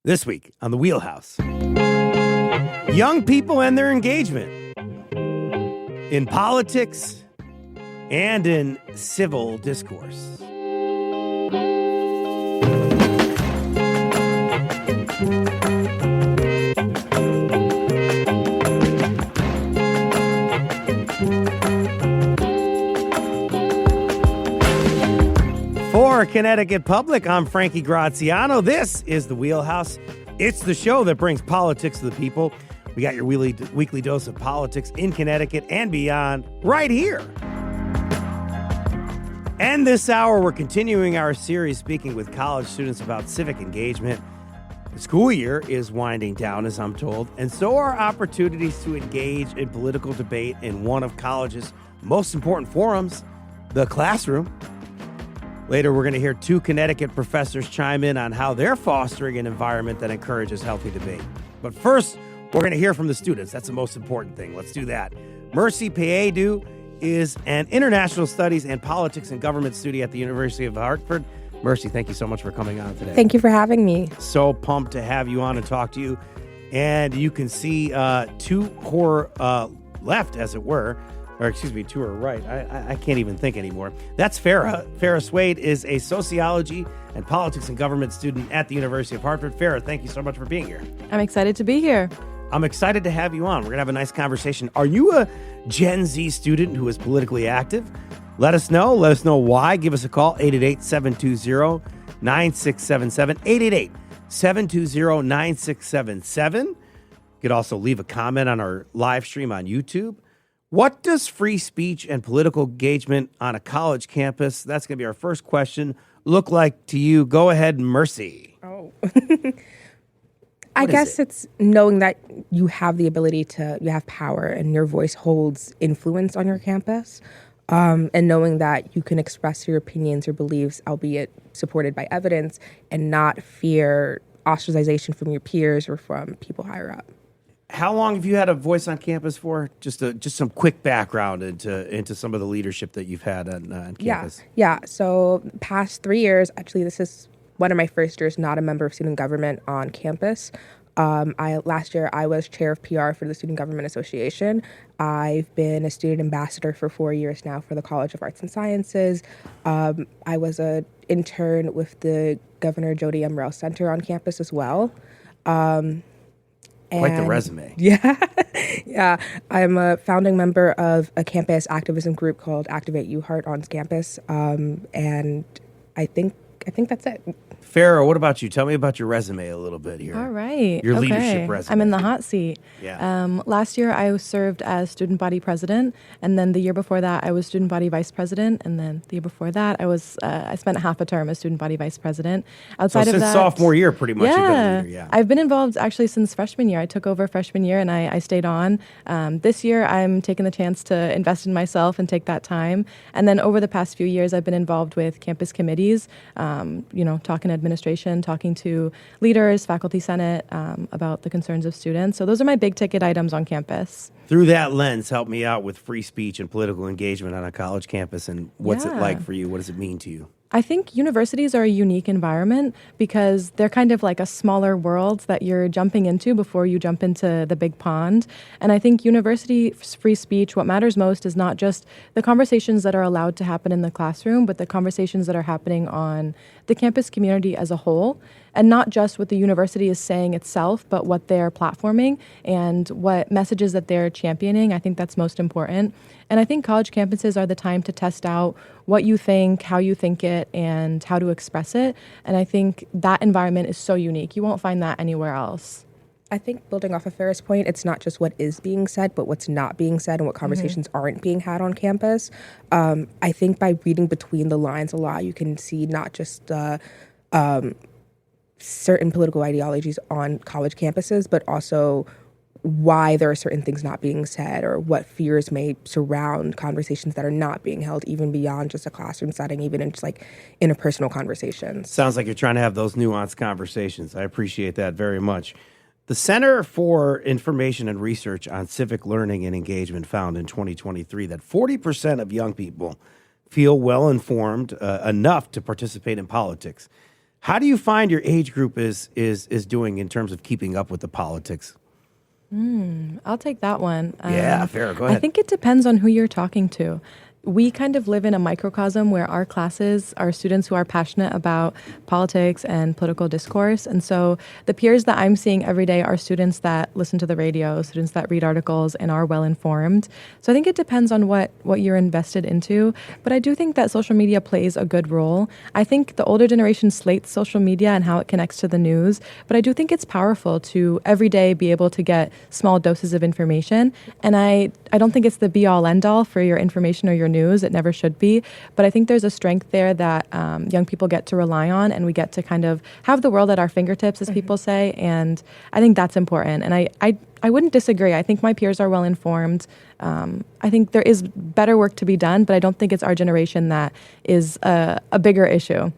This week on the Wheelhouse, young people and their engagement in politics and in civil discourse. For Connecticut Public, I'm Frankie Graziano. This is the Wheelhouse. It's the show that brings politics to the people. We got your weekly dose of politics in Connecticut and beyond right here. And this hour, we're continuing our series speaking with college students about civic engagement. The school year is winding down, as I'm told, and so are opportunities to engage in political debate in one of college's most important forums, the classroom. Later, we're going to hear two Connecticut professors chime in on how they're fostering an environment that encourages healthy debate. But first, we're going to hear from the students. That's the most important thing. Let's do that. Merci Payadue is an international studies and politics and government student at the University of Hartford. Merci, thank you so much for coming on today. Thank you for having me. So pumped to have you on and talk to you. And you can see to her left, as it were, or excuse me, to her right. I can't even think anymore. That's Farah. Farah Suede is a sociology and politics and government student at the University of Hartford. Farah, thank you so much for being here. I'm excited to be here. I'm excited to have you on. We're going to have a nice conversation. Are you a Gen Z student who is politically active? Let us know. Let us know why. Give us a call, 888-720-9677, 888-720-9677. You could also leave a comment on our live stream on YouTube. What does free speech and political engagement on a college campus, that's going to be our first question, look like to you? Go ahead, Merci. Oh. I guess it's knowing that you have the ability you have power and your voice holds influence on your campus, and knowing that you can express your opinions or beliefs, albeit supported by evidence, and not fear ostracization from your peers or from people higher up. How long have you had a voice on campus for? Just some quick background into some of the leadership that you've had on campus. Yeah. So past 3 years, actually, this is one of my first years not a member of student government on campus. Last year, I was chair of PR for the Student Government Association. I've been a student ambassador for 4 years now for the College of Arts and Sciences. I was an intern with the Governor Jody Emmerell Center on campus as well. Quite the resume. Yeah. Yeah. I'm a founding member of a campus activism group called Activate UHart on campus. And I think that's it. Farah, what about you? Tell me about your resume a little bit here. All right. Your leadership resume. I'm in the hot seat. Yeah. Last year, I served as student body president, and then the year before that, I was student body vice president, and then the year before that, I spent half a term as student body vice president. Outside of that, since sophomore year, pretty much. You've been a leader, yeah. I've been involved actually since freshman year. I took over freshman year, and I stayed on. This year, I'm taking the chance to invest in myself and take that time. And then over the past few years, I've been involved with campus committees, talking to administration, talking to leaders, faculty senate, about the concerns of students. So those are my big ticket items on campus. Through that lens, help me out with free speech and political engagement on a college campus, and what's it like for you? What does it mean to you? I think universities are a unique environment because they're kind of like a smaller world that you're jumping into before you jump into the big pond. And I think university free speech, what matters most is not just the conversations that are allowed to happen in the classroom, but the conversations that are happening on the campus community as a whole. And not just what the university is saying itself, but what they're platforming and what messages that they're championing. I think that's most important. And I think college campuses are the time to test out what you think, how you think it, and how to express it. And I think that environment is so unique. You won't find that anywhere else. I think building off of Farah's point, it's not just what is being said, but what's not being said and what conversations aren't being had on campus. I think by reading between the lines a lot, you can see not just certain political ideologies on college campuses, but also why there are certain things not being said or what fears may surround conversations that are not being held even beyond just a classroom setting, even in just like interpersonal conversations. Sounds like you're trying to have those nuanced conversations. I appreciate that very much. The Center for Information and Research on Civic Learning and Engagement found in 2023 that 40% of young people feel well-informed enough to participate in politics. How do you find your age group is doing in terms of keeping up with the politics? I'll take that one. Yeah, Farah, go ahead. I think it depends on who you're talking to. We kind of live in a microcosm where our classes are students who are passionate about politics and political discourse. And so the peers that I'm seeing every day are students that listen to the radio, students that read articles and are well informed. So I think it depends on what you're invested into. But I do think that social media plays a good role. I think the older generation slates social media and how it connects to the news. But I do think it's powerful to every day be able to get small doses of information. And I don't think it's the be all end all for your information or your news. It never should be. But I think there's a strength there that young people get to rely on, and we get to kind of have the world at our fingertips, as people say. And I think that's important. And I wouldn't disagree. I think my peers are well informed. I think there is better work to be done, but I don't think it's our generation that is a bigger issue.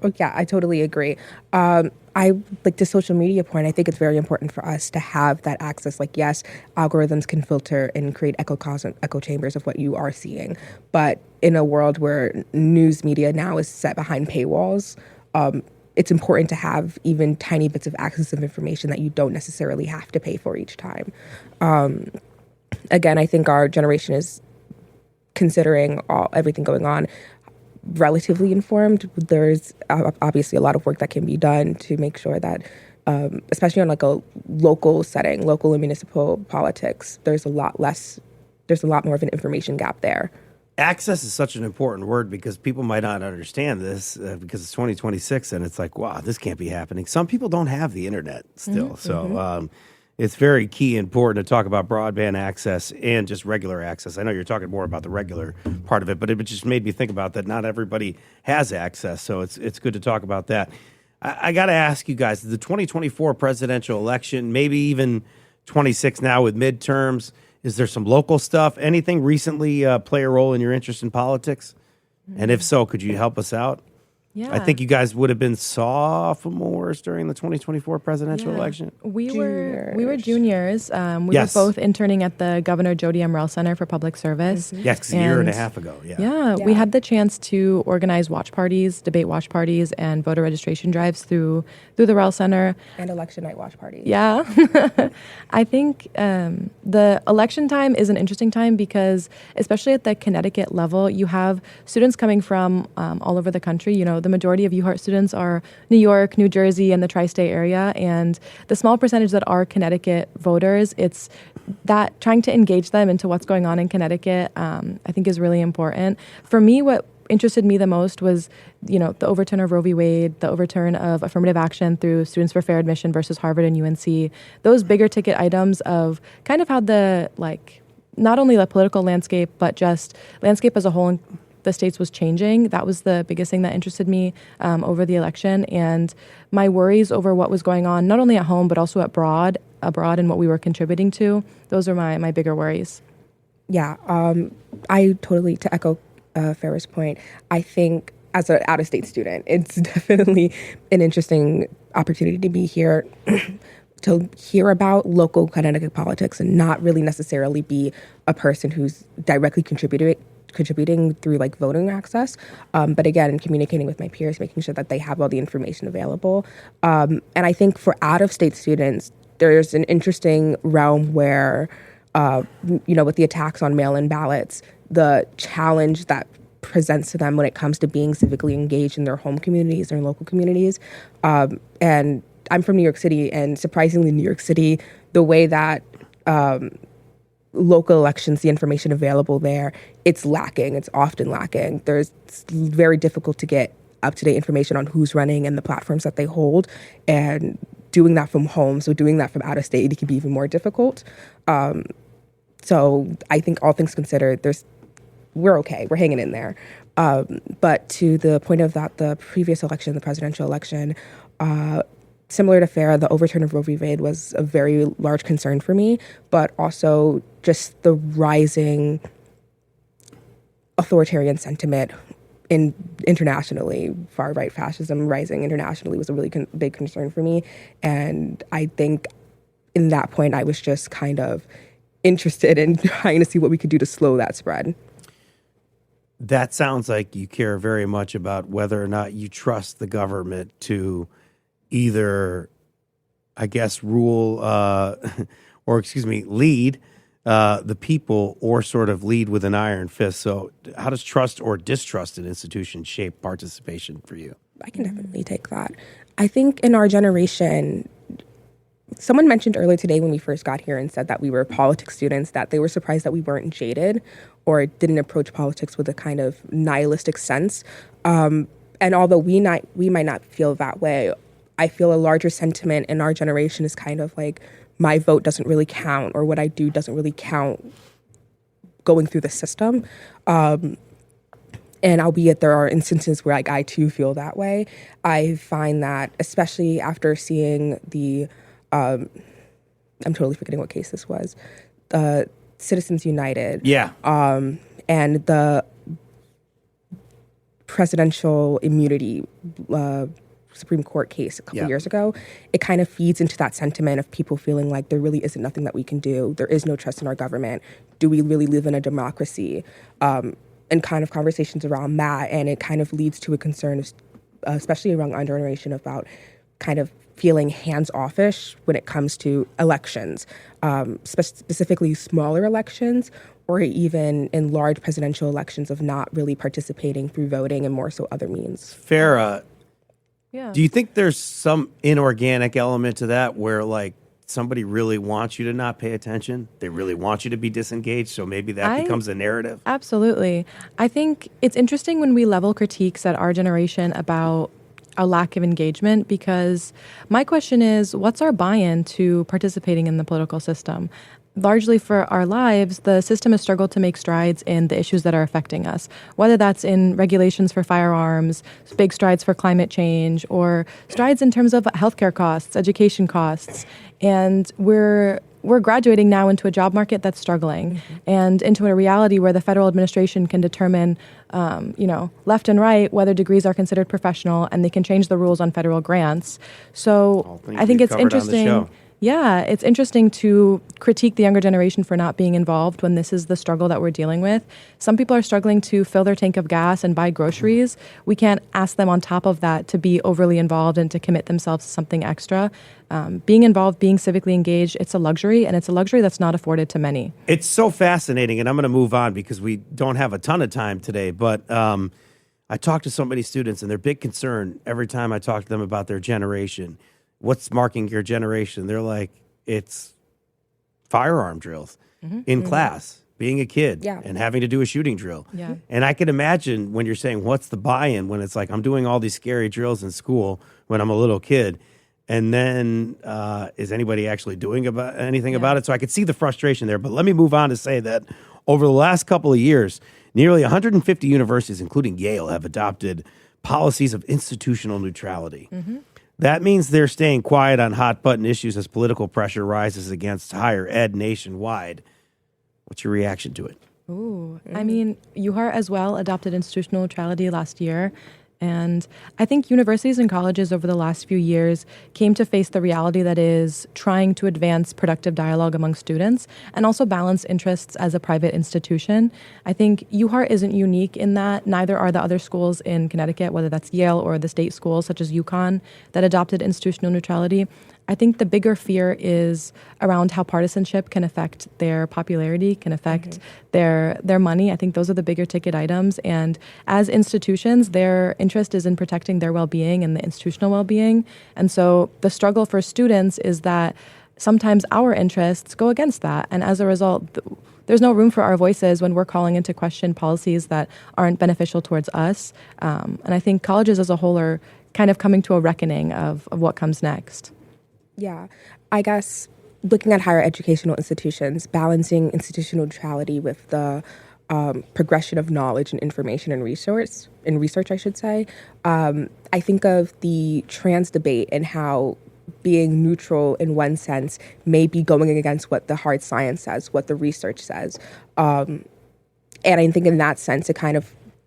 Oh, yeah, I totally agree. I like the social media point. I think it's very important for us to have that access. Like, yes, algorithms can filter and create echo chambers of what you are seeing. But in a world where news media now is set behind paywalls, it's important to have even tiny bits of access of information that you don't necessarily have to pay for each time. Again, I think our generation is considering everything going on relatively informed. There's obviously a lot of work that can be done to make sure that, especially on like a local setting, local and municipal politics, there's a lot more of an information gap there. Access is such an important word because people might not understand this because it's 2026 and it's like, wow, this can't be happening. Some people don't have the internet still. So it's very key and important to talk about broadband access and just regular access. I know you're talking more about the regular part of it, but it just made me think about that. Not everybody has access, so it's good to talk about that. I got to ask you guys, the 2024 presidential election, maybe even 26 now with midterms, is there some local stuff? Anything recently play a role in your interest in politics? And if so, could you help us out? Yeah. I think you guys would have been sophomores during the 2024 presidential election. We were juniors. We Yes. were both interning at the Governor Jody Emrell Center for Public Service. Yes, 'cause a year and a half ago. Yeah, we had the chance to organize watch parties, debate watch parties, and voter registration drives through the Rell Center. And election night watch parties. Yeah. I think the election time is an interesting time because, especially at the Connecticut level, you have students coming from all over the country. You know, the majority of UHart students are New York, New Jersey, and the tri-state area. And the small percentage that are Connecticut voters, it's that trying to engage them into what's going on in Connecticut, I think is really important. For me, what interested me the most was, you know, the overturn of Roe v. Wade, the overturn of affirmative action through Students for Fair Admission versus Harvard and UNC, those bigger ticket items of kind of how the, like, not only the political landscape, but just landscape as a whole in the states was changing. That was the biggest thing that interested me over the election. And my worries over what was going on, not only at home, but also abroad and what we were contributing to, those are my bigger worries. Yeah, I totally, to echo Farah's point, I think as an out-of-state student, it's definitely an interesting opportunity to be here to hear about local Connecticut politics and not really necessarily be a person who's directly contributing through like voting access. But again, communicating with my peers, making sure that they have all the information available. And I think for out-of-state students, there's an interesting realm where, with the attacks on mail-in ballots, the challenge that presents to them when it comes to being civically engaged in their home communities or local communities. And I'm from New York City, and surprisingly, New York City, the way that local elections, the information available there, it's lacking. It's often lacking. It's very difficult to get up-to-date information on who's running and the platforms that they hold. And doing that from home, so doing that from out of state, it can be even more difficult. So I think all things considered, we're okay. We're hanging in there. But to the point of that, the previous election, the presidential election, similar to Farah, the overturn of Roe v. Wade was a very large concern for me, but also just the rising authoritarian sentiment internationally, far-right fascism rising internationally was a really big concern for me. And I think in that point, I was just kind of interested in trying to see what we could do to slow that spread. that sounds like you care very much about whether or not you trust the government to either, I guess, rule lead the people or sort of lead with an iron fist. So how does trust or distrust in institutions shape participation for you? I can definitely take that. I think in our generation, someone mentioned earlier today when we first got here and said that we were politics students, that they were surprised that we weren't jaded or didn't approach politics with a kind of nihilistic sense. And although we might not feel that way, I feel a larger sentiment in our generation is kind of like, my vote doesn't really count, or what I do doesn't really count going through the system. And albeit there are instances where I too feel that way, I find that especially after seeing the, I'm totally forgetting what case this was, Citizens United. Yeah. And the presidential immunity Supreme Court case a couple years ago, it kind of feeds into that sentiment of people feeling like there really isn't nothing that we can do. There is no trust in our government. Do we really live in a democracy? And kind of conversations around that. And it kind of leads to a concern, especially around our generation, about kind of feeling hands-offish when it comes to elections, specifically smaller elections, or even in large presidential elections of not really participating through voting and more so other means. Farah, Yeah. do you think there's some inorganic element to that where, like, somebody really wants you to not pay attention? They really want you to be disengaged, so maybe that becomes a narrative? Absolutely. I think it's interesting when we level critiques at our generation about a lack of engagement, because my question is, what's our buy-in to participating in the political system? Largely for our lives, the system has struggled to make strides in the issues that are affecting us, whether that's in regulations for firearms, big strides for climate change, or strides in terms of healthcare costs, education costs. And we're graduating now into a job market that's struggling, and into a reality where the federal administration can determine, left and right whether degrees are considered professional, and they can change the rules on federal grants. So I think it's interesting. Yeah, it's interesting to critique the younger generation for not being involved when this is the struggle that we're dealing with. Some people are struggling to fill their tank of gas and buy groceries. We can't ask them on top of that to be overly involved and to commit themselves to something extra. Being involved, being civically engaged, it's a luxury, and it's a luxury that's not afforded to many. It's so fascinating, and I'm going to move on because we don't have a ton of time today, but I talk to so many students, and their big concern every time I talk to them about their generation, what's marking your generation? They're like, it's firearm drills in class, being a kid and having to do a shooting drill. Yeah. And I can imagine when you're saying, what's the buy-in, when it's like, I'm doing all these scary drills in school when I'm a little kid. And then is anybody actually doing anything about it? So I could see the frustration there. But let me move on to say that over the last couple of years, nearly 150 universities, including Yale, have adopted policies of institutional neutrality. That means they're staying quiet on hot-button issues as political pressure rises against higher ed nationwide. What's your reaction to it? Ooh, I mean, UHart as well adopted institutional neutrality last year. And I think universities and colleges over the last few years came to face the reality that is trying to advance productive dialogue among students and also balance interests as a private institution. I think UHart isn't unique in that. Neither are the other schools in Connecticut, whether that's Yale or the state schools such as UConn that adopted institutional neutrality. I think the bigger fear is around how partisanship can affect their popularity, can affect their money. I think those are the bigger ticket items. And as institutions, their interest is in protecting their well-being and the institutional well-being. And so the struggle for students is that sometimes our interests go against that. And as a result, there's no room for our voices when we're calling into question policies that aren't beneficial towards us. And I think colleges as a whole are kind of coming to a reckoning of what comes next. Yeah, I guess looking at higher educational institutions, balancing institutional neutrality with the progression of knowledge and information and research, I should say. I think of the trans debate and how being neutral in one sense may be going against what the hard science says, what the research says. And I think in that sense,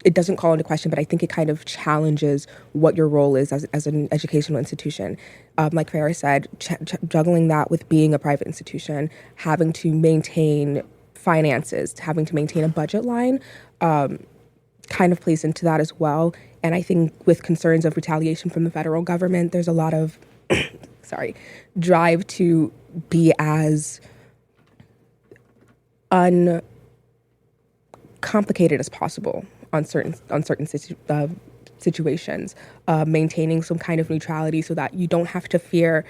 it doesn't call into question, but I think it kind of challenges what your role is as an educational institution. Like Farah said, juggling that with being a private institution, having to maintain finances, having to maintain a budget line, kind of plays into that as well. And I think with concerns of retaliation from the federal government, there's a lot of drive to be as uncomplicated as possible on certain situations, maintaining some kind of neutrality so that you don't have to fear,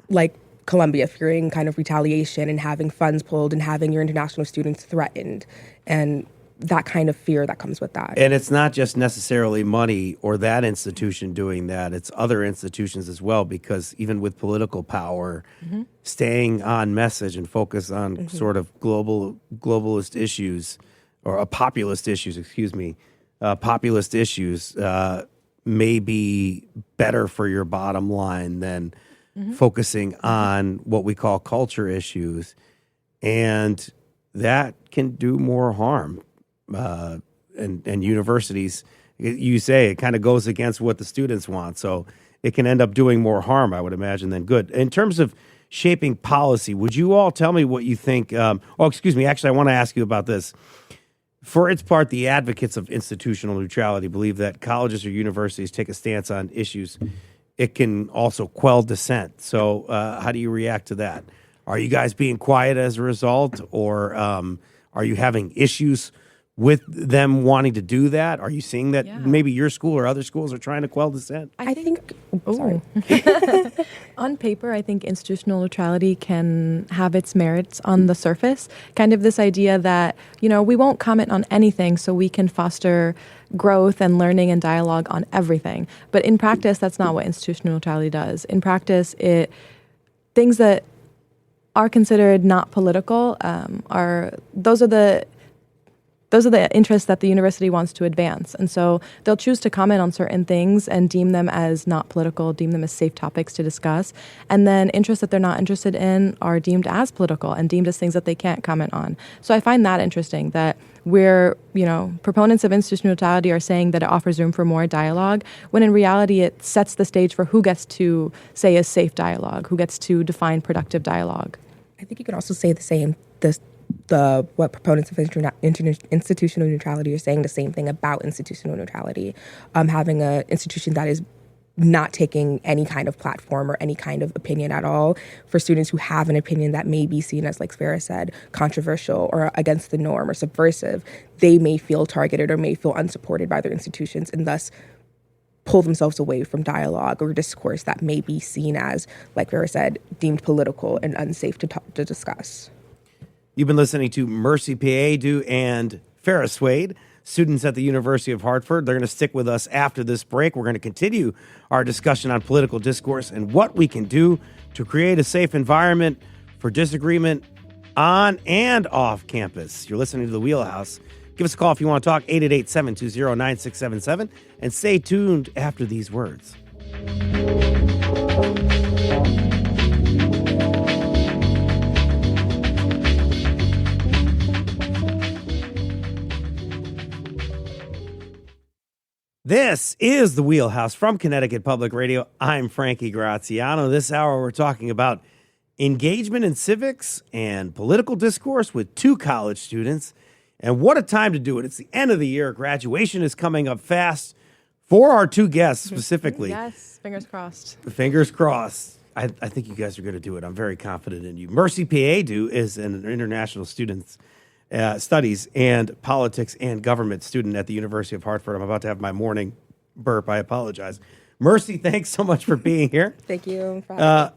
like Columbia, fearing kind of retaliation and having funds pulled and having your international students threatened, and that kind of fear that comes with that. And it's not just necessarily money or that institution doing that. It's other institutions as well, because even with political power, staying on message and focus on sort of globalist issues or populist issues, populist issues may be better for your bottom line than focusing on what we call culture issues. And that can do more harm. And universities, you say it kind of goes against what the students want. So it can end up doing more harm, I would imagine, than good. In terms of shaping policy, would you all tell me what you think? Actually, I want to ask you about this. For its part, the advocates of institutional neutrality believe that colleges or universities take a stance on issues. It can also quell dissent. So how do you react to that? Are you guys being quiet as a result, or are you having issues with them wanting to do that? Are you seeing that maybe your school or other schools are trying to quell dissent? I think on paper, I think institutional neutrality can have its merits on the surface. Kind of this idea that, we won't comment on anything so we can foster growth and learning and dialogue on everything. But in practice, that's not what institutional neutrality does. In practice, things that are considered not political those are the interests that the university wants to advance. And so they'll choose to comment on certain things and deem them as not political, deem them as safe topics to discuss. And then interests that they're not interested in are deemed as political and deemed as things that they can't comment on. So I find that interesting, that we're, proponents of institutional neutrality are saying that it offers room for more dialogue, when in reality it sets the stage for who gets to say is safe dialogue, who gets to define productive dialogue. I think you could also say the same, what proponents of institutional neutrality are saying the same thing about institutional neutrality. Having an institution that is not taking any kind of platform or any kind of opinion at all for students who have an opinion that may be seen as, like Farah said, controversial or against the norm or subversive, they may feel targeted or may feel unsupported by their institutions and thus pull themselves away from dialogue or discourse that may be seen as, like Farah said, deemed political and unsafe to discuss. You've been listening to Merci Payadue and Farah Suede, students at the University of Hartford. They're going to stick with us after this break. We're going to continue our discussion on political discourse and what we can do to create a safe environment for disagreement on and off campus. You're listening to The Wheelhouse. Give us a call if you want to talk, 888-720-9677, and stay tuned after these words. This is The Wheelhouse from Connecticut Public Radio. I'm Frankie Graziano. This hour we're talking about engagement in civics and political discourse with two college students. And what a time to do it. It's the end of the year. Graduation is coming up fast for our two guests specifically. Yes, fingers crossed. Fingers crossed. I think you guys are going to do it. I'm very confident in you. Merci Payadue is an international student studies and politics and government student at the University of Hartford. I'm about to have my morning burp. I apologize. Merci, thanks so much for being here. Thank you for having me.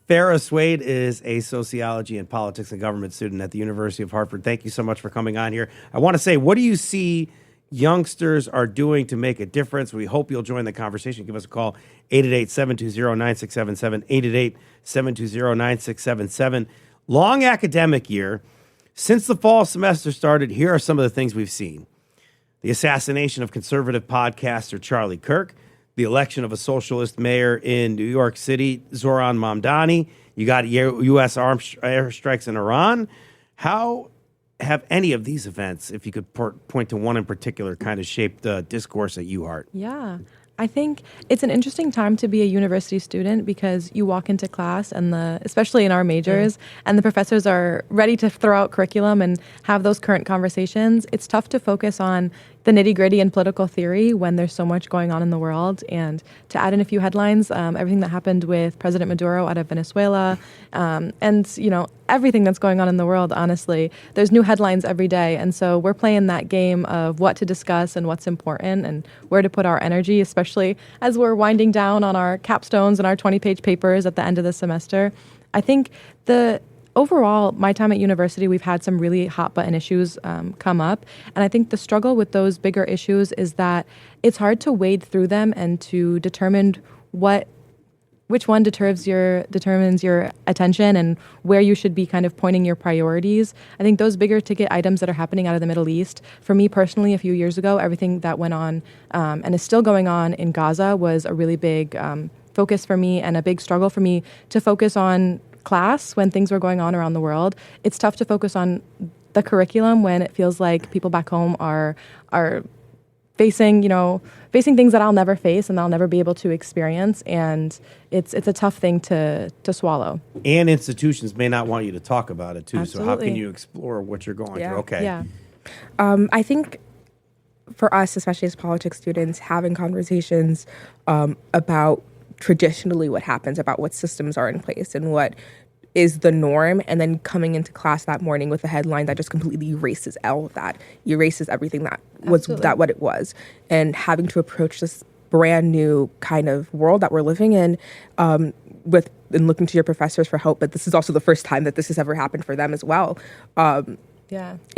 Farah Suede is a sociology and politics and government student at the University of Hartford. Thank you so much for coming on here. I want to say, what do you see youngsters are doing to make a difference? We hope you'll join the conversation. Give us a call, 888-720-9677, 888-720-9677. Long academic year. Since the fall semester started, here are some of the things we've seen. The assassination of conservative podcaster Charlie Kirk, the election of a socialist mayor in New York City, Zoran Mamdani. You got U.S. airstrikes in Iran. How have any of these events, if you could point to one in particular, kind of shaped the discourse at UHart? Yeah. I think it's an interesting time to be a university student because you walk into class and especially in our majors, and the professors are ready to throw out curriculum and have those current conversations. It's tough to focus on the nitty-gritty in political theory when there's so much going on in the world. And to add in a few headlines, everything that happened with President Maduro out of Venezuela, and everything that's going on in the world, honestly, there's new headlines every day. And so we're playing that game of what to discuss and what's important and where to put our energy, especially as we're winding down on our capstones and our 20-page papers at the end of the semester. I think overall, my time at university, we've had some really hot-button issues come up. And I think the struggle with those bigger issues is that it's hard to wade through them and to determine which one determines your attention and where you should be kind of pointing your priorities. I think those bigger ticket items that are happening out of the Middle East, for me personally, a few years ago, everything that went on and is still going on in Gaza was a really big focus for me and a big struggle for me to focus on class when things were going on around the world. It's tough to focus on the curriculum when it feels like people back home are facing things that I'll never face and I'll never be able to experience, and it's a tough thing to swallow. And institutions may not want you to talk about it too. Absolutely. So how can you explore what you're going through? Okay. Yeah. I think for us, especially as politics students, having conversations about traditionally what happens, about what systems are in place and what is the norm, and then coming into class that morning with a headline that just completely erases all of that, erases everything that was what it was, and having to approach this brand new kind of world that we're living in and looking to your professors for help. But this is also the first time that this has ever happened for them as well. And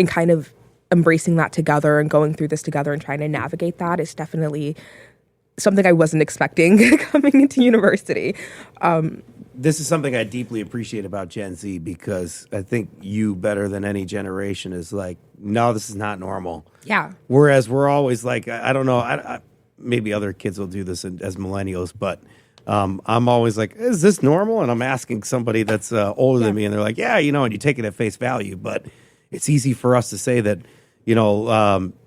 kind of embracing that together and going through this together and trying to navigate that is definitely something I wasn't expecting coming into university. This is something I deeply appreciate about Gen Z, because I think you, better than any generation, is like, no, this is not normal. Yeah. Whereas we're always like, I don't know, maybe other kids will do this as millennials, but I'm always like, is this normal? And I'm asking somebody that's older than me, and they're like, yeah, and you take it at face value. But it's easy for us to say that,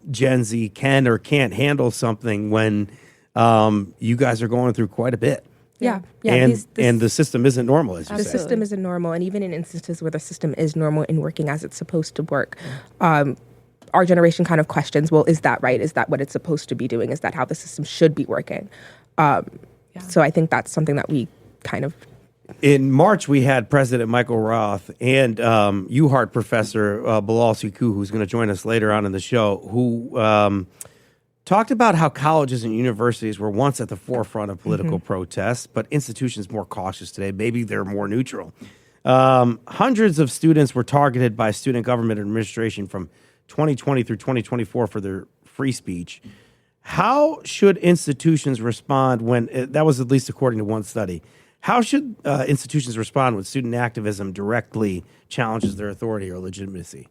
Gen Z can or can't handle something when you guys are going through quite a bit. Yeah. And the system isn't normal, as you the say. The system isn't normal. And even in instances where the system is normal and working as it's supposed to work, our generation kind of questions, well, is that right? Is that what it's supposed to be doing? Is that how the system should be working? So I think that's something that we kind of... In March, we had President Michael Roth and UHart professor Bilal Siku, who's going to join us later on in the show, who... talked about how colleges and universities were once at the forefront of political protests, but institutions more cautious today. Maybe they're more neutral. Hundreds of students were targeted by student government administration from 2020 through 2024 for their free speech. How should institutions respond when, that was at least according to one study, how should institutions respond when student activism directly challenges their authority or legitimacy?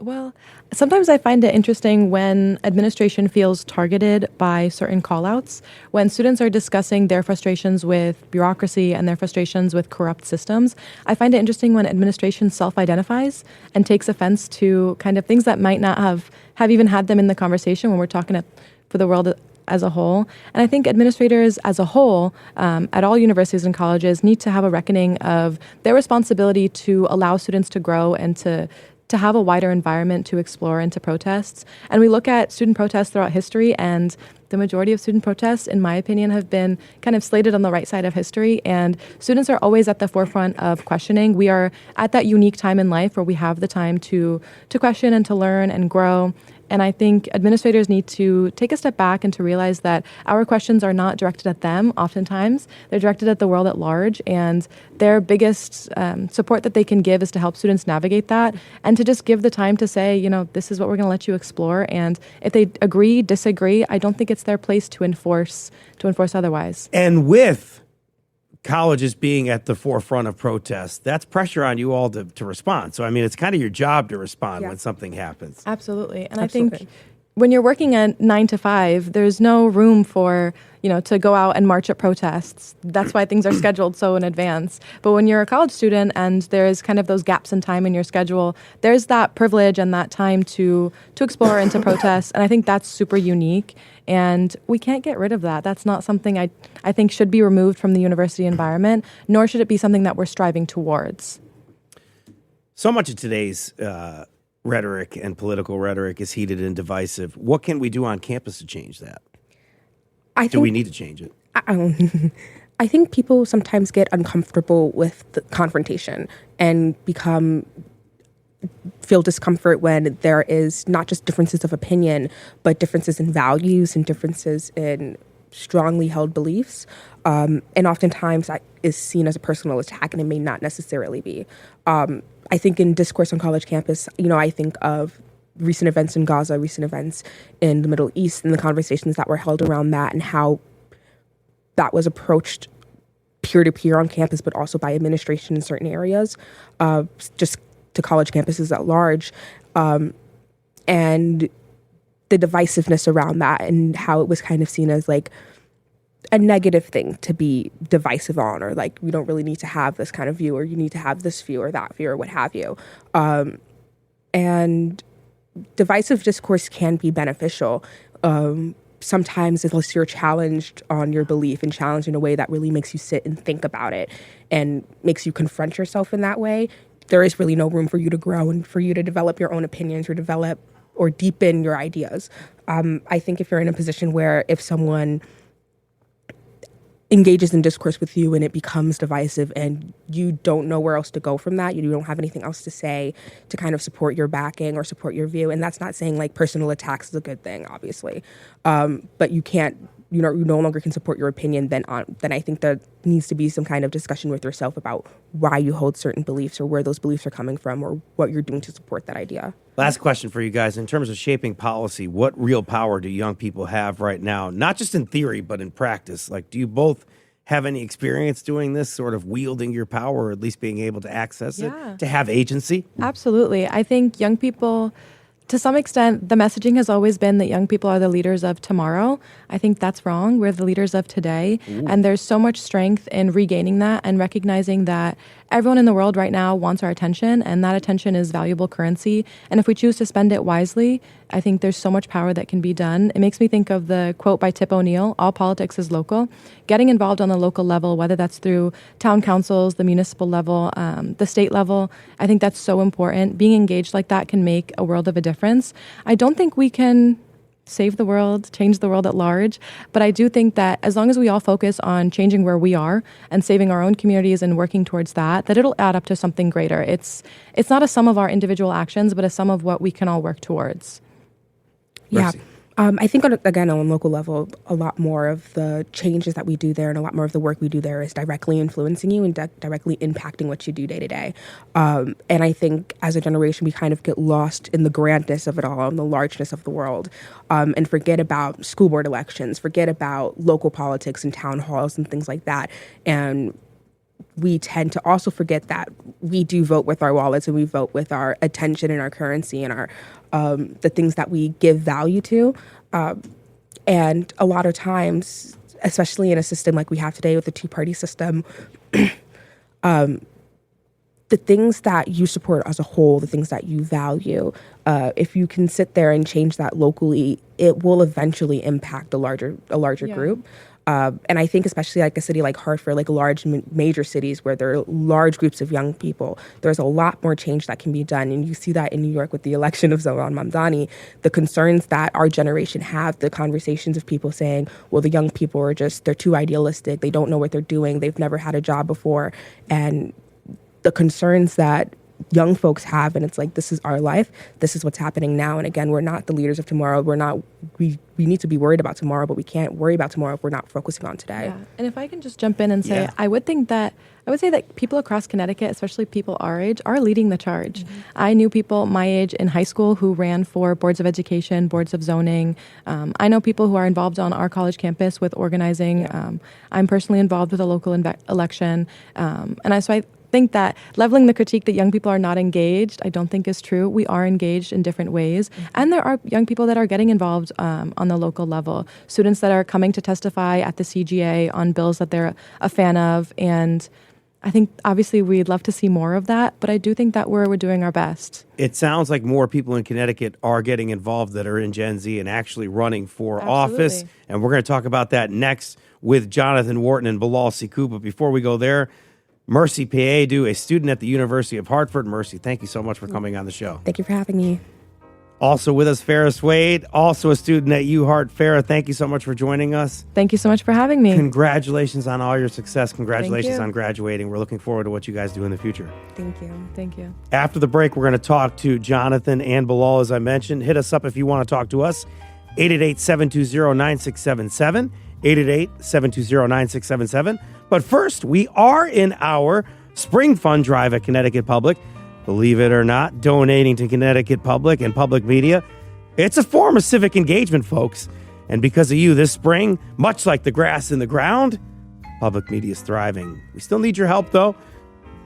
Well, sometimes I find it interesting when administration feels targeted by certain callouts, when students are discussing their frustrations with bureaucracy and their frustrations with corrupt systems. I find it interesting when administration self-identifies and takes offense to kind of things that might not have even had them in the conversation when we're talking for the world as a whole. And I think administrators as a whole at all universities and colleges need to have a reckoning of their responsibility to allow students to grow and to have a wider environment to explore and to protests. And we look at student protests throughout history, and the majority of student protests, in my opinion, have been kind of slated on the right side of history. And students are always at the forefront of questioning. We are at that unique time in life where we have the time to question and to learn and grow. And I think administrators need to take a step back and to realize that our questions are not directed at them oftentimes. They're directed at the world at large, and their biggest support that they can give is to help students navigate that and to just give the time to say, this is what we're going to let you explore. And if they agree, disagree, I don't think it's their place to enforce otherwise. And with colleges being at the forefront of protests, that's pressure on you all to respond. So, I mean, it's kind of your job to respond when something happens. Absolutely. And I think when you're working at 9 to 5, there's no room for, to go out and march at protests. That's why things are scheduled so in advance. But when you're a college student and there's kind of those gaps in time in your schedule, there's that privilege and that time to explore and to protest. And I think that's super unique. And we can't get rid of that. That's not something I think should be removed from the university environment, nor should it be something that we're striving towards. So much of today's rhetoric and political rhetoric is heated and divisive. What can we do on campus to change that? Do we need to change it? I think people sometimes get uncomfortable with the confrontation and feel discomfort when there is not just differences of opinion, but differences in values and differences in strongly held beliefs. And oftentimes that is seen as a personal attack, and it may not necessarily be. I think in discourse on college campus, I think of recent events in Gaza, recent events in the Middle East, and the conversations that were held around that and how that was approached peer-to-peer on campus, but also by administration in certain areas, just to college campuses at large. And the divisiveness around that and how it was kind of seen as like a negative thing to be divisive on, or like, we don't really need to have this kind of view, or you need to have this view or that view or what have you. And divisive discourse can be beneficial. Sometimes unless you're challenged on your belief and challenged in a way that really makes you sit and think about it and makes you confront yourself in that way, there is really no room for you to grow and for you to develop your own opinions or develop or deepen your ideas. I think if you're in a position where if someone engages in discourse with you and it becomes divisive and you don't know where else to go from that, you don't have anything else to say to kind of support your backing or support your view. And that's not saying like personal attacks is a good thing, obviously. But you no longer can support your opinion, then I think there needs to be some kind of discussion with yourself about why you hold certain beliefs or where those beliefs are coming from or what you're doing to support that idea. Last question for you guys. In terms of shaping policy, what real power do young people have right now? Not just in theory, but in practice. Like, do you both have any experience doing this, sort of wielding your power, or at least being able to access it, to have agency? Absolutely. I think young people, to some extent, the messaging has always been that young people are the leaders of tomorrow. I think that's wrong. We're the leaders of today. Ooh. And there's so much strength in regaining that and recognizing that everyone in the world right now wants our attention, and that attention is valuable currency. And if we choose to spend it wisely, I think there's so much power that can be done. It makes me think of the quote by Tip O'Neill, all politics is local. Getting involved on the local level, whether that's through town councils, the municipal level, the state level, I think that's so important. Being engaged like that can make a world of a difference. I don't think we can save the world, change the world at large. But I do think that as long as we all focus on changing where we are and saving our own communities and working towards that it'll add up to something greater. It's not a sum of our individual actions, but a sum of what we can all work towards. Merci. Yeah. I think, again, on a local level, a lot more of the changes that we do there and a lot more of the work we do there is directly influencing you and directly impacting what you do day to day. And I think as a generation, we kind of get lost in the grandness of it all and the largeness of the world, and forget about school board elections, forget about local politics and town halls and things like that. And we tend to also forget that we do vote with our wallets and we vote with our attention and our currency and our the things that we give value to. And a lot of times, especially in a system like we have today with the two-party system, the things that you support as a whole, the things that you value, if you can sit there and change that locally, it will eventually impact a larger group. And I think especially like a city like Hartford, like large major cities where there are large groups of young people, there's a lot more change that can be done. And you see that in New York with the election of Zohran Mamdani, the concerns that our generation have, the conversations of people saying, well, the young people are they're too idealistic. They don't know what they're doing. They've never had a job before. And the concerns that young folks have, and it's like, this is our life. This is what's happening now. And again, we're not the leaders of tomorrow. We need to be worried about tomorrow, but we can't worry about tomorrow if we're not focusing on today. Yeah. And if I can just jump in and say, I would say that people across Connecticut, especially people our age, are leading the charge. Mm-hmm. I knew people my age in high school who ran for boards of education, boards of zoning. I know people who are involved on our college campus with organizing. I'm personally involved with a local election. So I think that leveling the critique that young people are not engaged, I don't think is true. We are engaged in different ways. Mm-hmm. And there are young people that are getting involved on the local level. Students that are coming to testify at the CGA on bills that they're a fan of. And I think obviously we'd love to see more of that, but I do think that we're doing our best. It sounds like more people in Connecticut are getting involved that are in Gen Z and actually running for office. And we're going to talk about that next with Jonathan Wharton and Bilal Sekou. But before we go there, Merci Payadue, a student at the University of Hartford. Merci, thank you so much for coming on the show. Thank you for having me. Also with us, Farah Suede, also a student at UHart. Farah, thank you so much for joining us. Thank you so much for having me. Congratulations on all your success. Congratulations Thank you. on graduating. We're looking forward to what you guys do in the future. Thank you. Thank you. After the break, we're going to talk to Jonathan and Bilal, as I mentioned. Hit us up if you want to talk to us. 888-720-9677. 888-720-9677. But first, we are in our spring fund drive at Connecticut Public. Believe it or not, donating to Connecticut Public and public media, it's a form of civic engagement, folks. And because of you this spring, much like the grass in the ground, public media is thriving. We still need your help, though.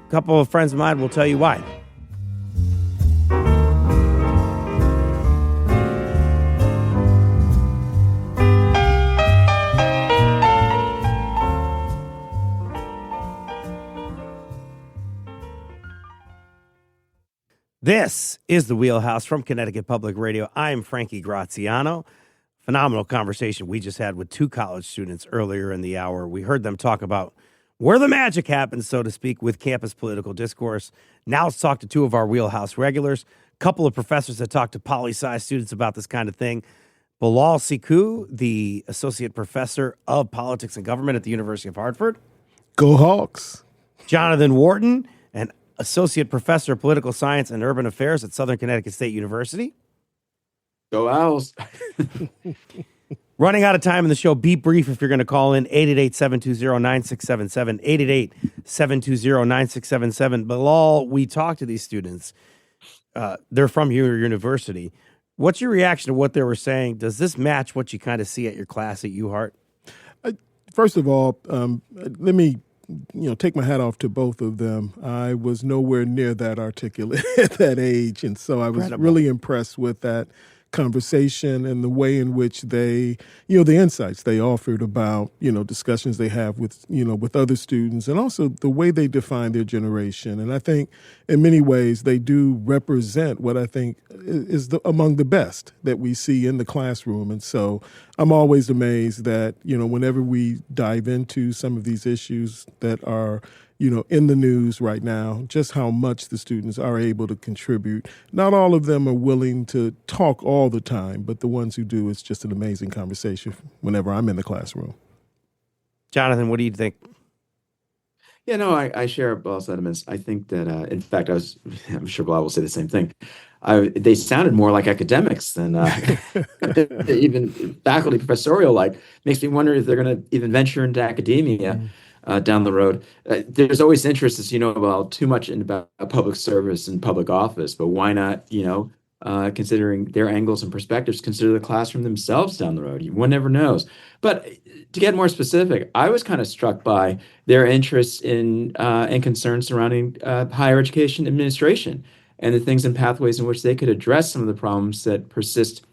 A couple of friends of mine will tell you why. This is the Wheelhouse from Connecticut Public Radio. I'm Frankie Graziano. Phenomenal conversation we just had with two college students earlier in the hour. We heard them talk about where the magic happens, so to speak, with campus political discourse. Now let's talk to two of our Wheelhouse regulars, a couple of professors that talk to poli-sci students about this kind of thing. Bilal Siku, the associate professor of politics and government at the University of Hartford. Go Hawks. Jonathan Wharton, an associate professor of political science and urban affairs at Southern Connecticut State University. Go Owls. Running out of time in the show. Be brief if you're going to call in. 888-720-9677. 888-720-9677. Bilal, we talked to these students. They're from your university. What's your reaction to what they were saying? Does this match what you kind of see at your class at UHart? First of all, let me take my hat off to both of them. I was nowhere near that articulate at that age, and so I was really impressed with that conversation and the way in which they, the insights they offered about, discussions they have with, with other students, and also the way they define their generation. And I think in many ways they do represent what I think is among the best that we see in the classroom. And so I'm always amazed that, whenever we dive into some of these issues that are, in the news right now, just how much the students are able to contribute. Not all of them are willing to talk all the time, but the ones who do, it's just an amazing conversation whenever I'm in the classroom. Jonathan, what do you think? Yeah, no, I share Bilal's sentiments. I think that, in fact, I'm sure Bilal will say the same thing. They sounded more like academics than even faculty professorial like. Makes me wonder if they're going to even venture into academia. Down the road. There's always interest, as you know, about too much about public service and public office, but why not, considering their angles and perspectives, consider the classroom themselves down the road? One never knows. But to get more specific, I was kind of struck by their interest in and concerns surrounding higher education administration and the things and pathways in which they could address some of the problems that persist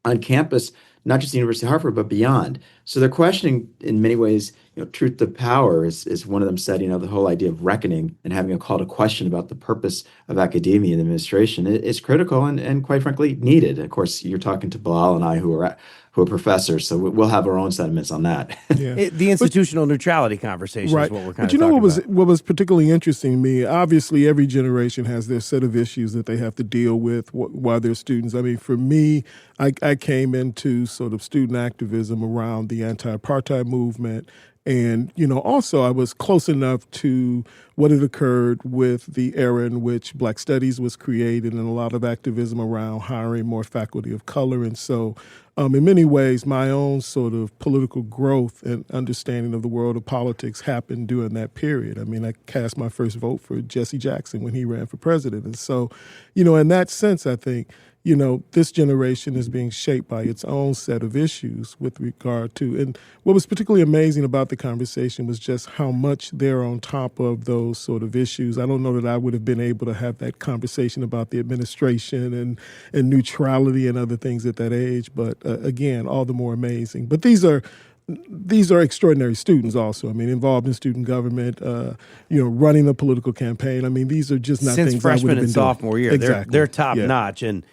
on campus, not just the University of Hartford, but beyond. So they're questioning, in many ways, truth to power is one of them said, the whole idea of reckoning and having a call to question about the purpose of academia and administration is critical and quite frankly needed. Of course, you're talking to Bilal and I who are professors, so we'll have our own sentiments on that. Yeah. The institutional neutrality conversation is what we're kind of talking about. What was particularly interesting to me, obviously every generation has their set of issues that they have to deal with while they're students. I mean, for me, I came into sort of student activism around the anti-apartheid movement. And, also I was close enough to what had occurred with the era in which Black Studies was created and a lot of activism around hiring more faculty of color. And so in many ways, my own sort of political growth and understanding of the world of politics happened during that period. I mean, I cast my first vote for Jesse Jackson when he ran for president. And so, in that sense, I think, this generation is being shaped by its own set of issues with regard to, and what was particularly amazing about the conversation was just how much they're on top of those sort of issues. I don't know that I would have been able to have that conversation about the administration and neutrality and other things at that age, but again, all the more amazing. But these are extraordinary students also. I mean, involved in student government, running a political campaign. I mean, these are just not Since things I would freshman have been and sophomore year. Exactly. They're top notch, and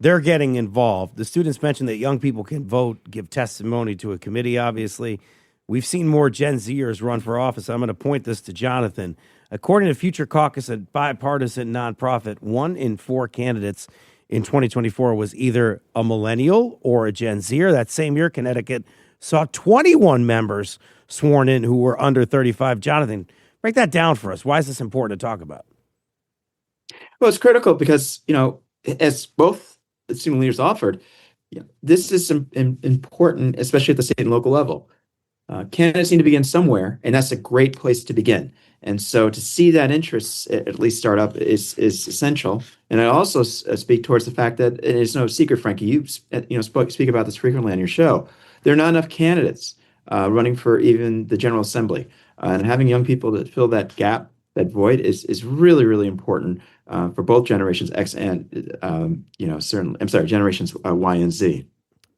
they're getting involved. The students mentioned that young people can vote, give testimony to a committee, obviously. We've seen more Gen Zers run for office. I'm going to point this to Jonathan. According to Future Caucus, a bipartisan nonprofit, 1 in 4 candidates in 2024 was either a millennial or a Gen Zer. That same year, Connecticut saw 21 members sworn in who were under 35. Jonathan, break that down for us. Why is this important to talk about? Well, it's critical because, as both student leaders offered, this is important, especially at the state and local level. Candidates need to begin somewhere, and that's a great place to begin. And so to see that interest at least start up is essential. And I also speak towards the fact that it is no secret, Frankie, you speak about this frequently on your show. There are not enough candidates running for even the General Assembly. And having young people that fill that gap, that void, is really, really important for both generations X and generations Y and Z.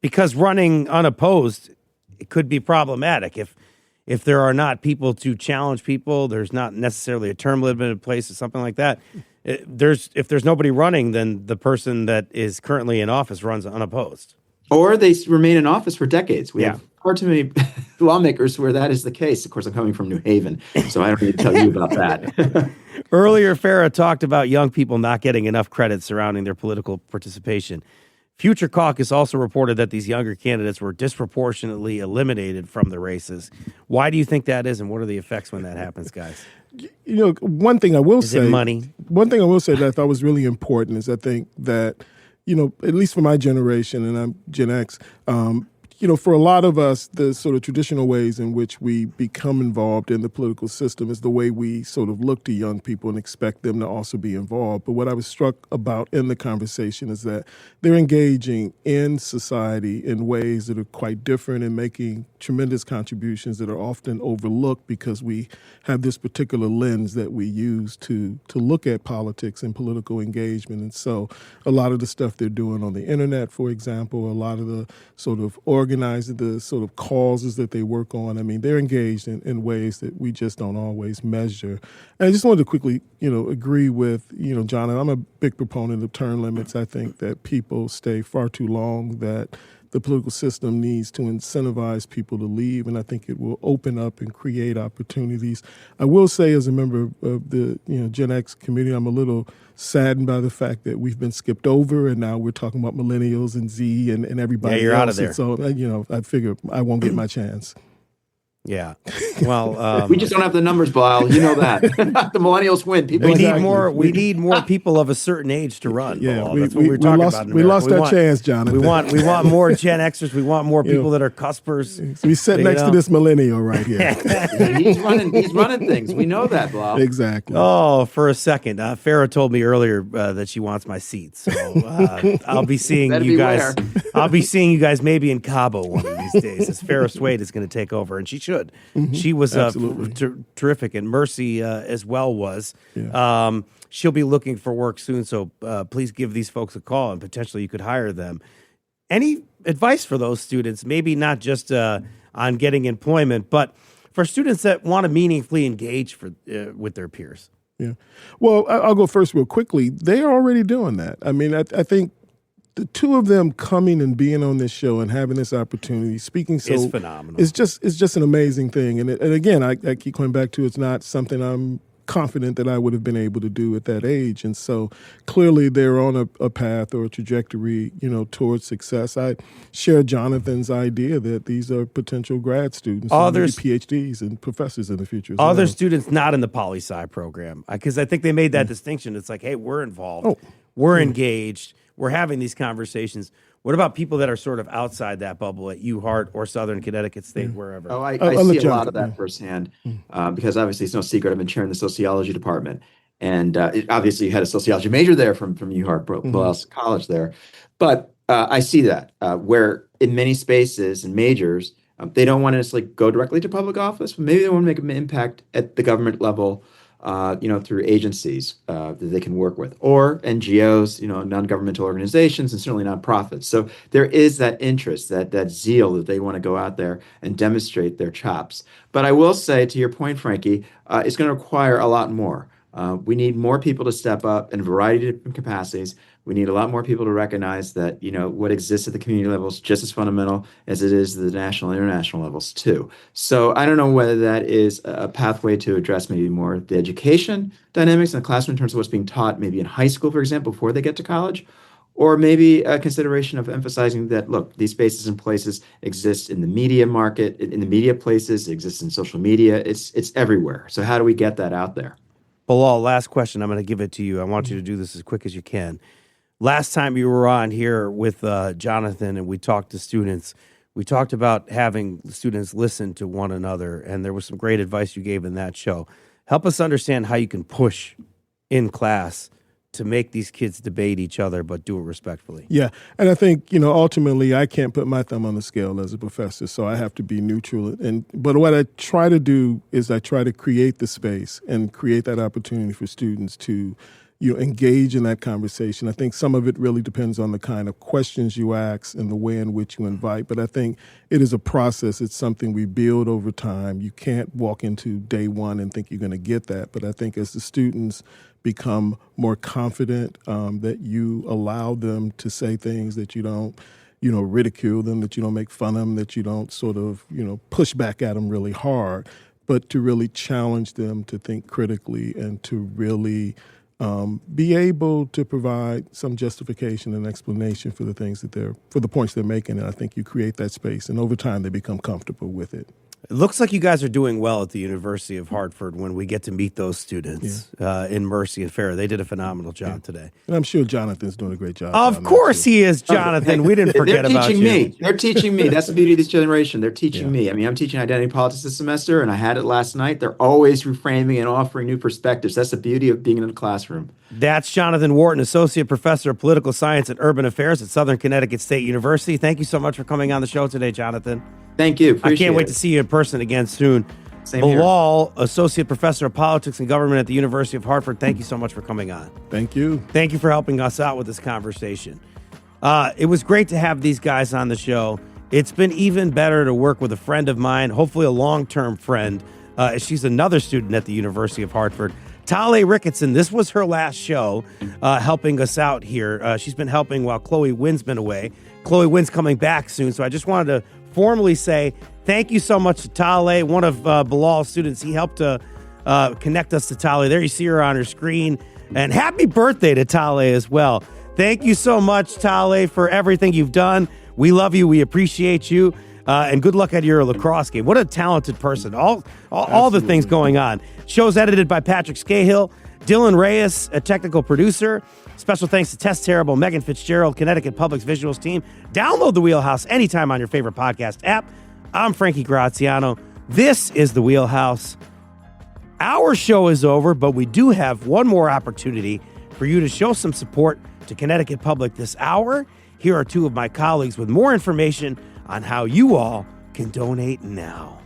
Because running unopposed, it could be problematic if there are not people to challenge people. There's not necessarily a term limit in place or something like that. If there's nobody running, then the person that is currently in office runs unopposed. Or they remain in office for decades. We have far too many lawmakers where that is the case. Of course, I'm coming from New Haven, so I don't need to tell you about that. Earlier, Farah talked about young people not getting enough credit surrounding their political participation. Future Caucus also reported that these younger candidates were disproportionately eliminated from the races. Why do you think that is, and what are the effects when that happens, guys? One thing I will say, money? One thing I will say that I thought was really important is I think that, at least for my generation, and I'm Gen X, for a lot of us, the sort of traditional ways in which we become involved in the political system is the way we sort of look to young people and expect them to also be involved. But what I was struck about in the conversation is that they're engaging in society in ways that are quite different and making tremendous contributions that are often overlooked because we have this particular lens that we use to look at politics and political engagement. And so a lot of the stuff they're doing on the internet, for example, a lot of the sort of organizing the sort of causes that they work on. I mean, they're engaged in ways that we just don't always measure. And I just wanted to quickly, agree with, John, and I'm a big proponent of term limits. I think that people stay far too long, that the political system needs to incentivize people to leave, and I think it will open up and create opportunities. I will say, as a member of the Gen X community, I'm a little saddened by the fact that we've been skipped over, and now we're talking about millennials and Z and everybody else. You're out of there. And so, I figure I won't get my chance. Yeah. Well, we just don't have the numbers, Bilal. You know that. The millennials win. We need more people of a certain age to run. Yeah, Bilal. That's what we're talking about. We lost our chance, Jonathan. We want more Gen Xers. We want more people that are cuspers. So we sit next to this millennial right here. He's running things. We know that, Bilal. Exactly. Oh, for a second, Farah told me earlier that she wants my seat. So I'll be seeing you guys. I'll be seeing you guys maybe in Cabo one of these days. As Farah Suede is going to take over, and she should. Mm-hmm. She was terrific, and Merci as well was. Yeah. She'll be looking for work soon, so please give these folks a call, and potentially you could hire them. Any advice for those students, maybe not just on getting employment, but for students that want to meaningfully engage with their peers? Yeah. Well, I'll go first real quickly. They are already doing that. I mean, I think the two of them coming and being on this show and having this opportunity, speaking is phenomenal. It's just an amazing thing. And again, I keep coming back to it's not something I'm confident that I would have been able to do at that age. And so clearly they're on a path or a trajectory, towards success. I share Jonathan's idea that these are potential grad students, PhDs and professors in the future. Other students not in the poli-sci program, because I think they made that distinction. It's like, hey, we're involved, we're engaged. We're having these conversations. What about people that are sort of outside that bubble at UHart or Southern Connecticut State, wherever? I see a lot of that firsthand because obviously it's no secret. I've been chairing the sociology department. And obviously you had a sociology major there from UHart, Wheelhouse College there. But I see that where in many spaces and majors, they don't want to necessarily go directly to public office, but maybe they want to make an impact at the government level, through agencies that they can work with, or NGOs, non-governmental organizations, and certainly nonprofits. So there is that interest, that zeal that they want to go out there and demonstrate their chops. But I will say, to your point, Frankie, it's going to require a lot more. We need more people to step up in a variety of different capacities, We need a lot more people to recognize that, what exists at the community level is just as fundamental as it is at the national and international levels too. So I don't know whether that is a pathway to address maybe more the education dynamics in the classroom in terms of what's being taught maybe in high school, for example, before they get to college, or maybe a consideration of emphasizing that, look, these spaces and places exist in the media market, in the media places, exist in social media. It's everywhere. So how do we get that out there? Bilal, last question. I'm going to give it to you. I want you to do this as quick as you can. Last time you were on here with Jonathan and we talked to students, we talked about having students listen to one another, and there was some great advice you gave in that show. Help us understand how you can push in class to make these kids debate each other, but do it respectfully. Yeah, and I think, ultimately I can't put my thumb on the scale as a professor, so I have to be neutral. But what I try to do is I try to create the space and create that opportunity for students to engage in that conversation. I think some of it really depends on the kind of questions you ask and the way in which you invite. But I think it is a process. It's something we build over time. You can't walk into day one and think you're going to get that. But I think as the students become more confident, that you allow them to say things, that you don't, ridicule them, that you don't make fun of them, that you don't sort of, push back at them really hard, but to really challenge them to think critically and to really be able to provide some justification and explanation for the things for the points they're making. And I think you create that space, and over time they become comfortable with it. It looks like you guys are doing well at the University of Hartford when we get to meet those students in Merci and Farah. They did a phenomenal job today. And I'm sure Jonathan's doing a great job. Of course he is, Jonathan. We didn't forget about you. They're teaching me. That's the beauty of this generation. They're teaching me. I mean, I'm teaching identity politics this semester, and I had it last night. They're always reframing and offering new perspectives. That's the beauty of being in a classroom. That's Jonathan Wharton, Associate Professor of Political Science and Urban Affairs at Southern Connecticut State University. Thank you so much for coming on the show today, Jonathan. Thank you. I can't wait to see you in person again soon. Same Bilal, Associate Professor of Politics and Government at the University of Hartford, thank you so much for coming on. Thank you. Thank you for helping us out with this conversation. It was great to have these guys on the show. It's been even better to work with a friend of mine, hopefully a long-term friend. She's another student at the University of Hartford. Tale Ricketson, this was her last show helping us out here. She's been helping while Chloe Wynn's been away. Chloe Wynn's coming back soon, so I just wanted to formally say thank you so much to Tale, one of Bilal's students. He helped to connect us to Tale. There you see her on her screen. And happy birthday to Tale as well. Thank you so much, Tale, for everything you've done. We love you. We appreciate you. And good luck at your lacrosse game. What a talented person. All the things going on. Show's edited by Patrick Scahill. Dylan Reyes, a technical producer. Special thanks to Tess Terrible, Megan Fitzgerald, Connecticut Public's visuals team. Download the Wheelhouse anytime on your favorite podcast app. I'm Frankie Graziano. This is the Wheelhouse. Our show is over, but we do have one more opportunity for you to show some support to Connecticut Public this hour. Here are two of my colleagues with more information on how you all can donate now.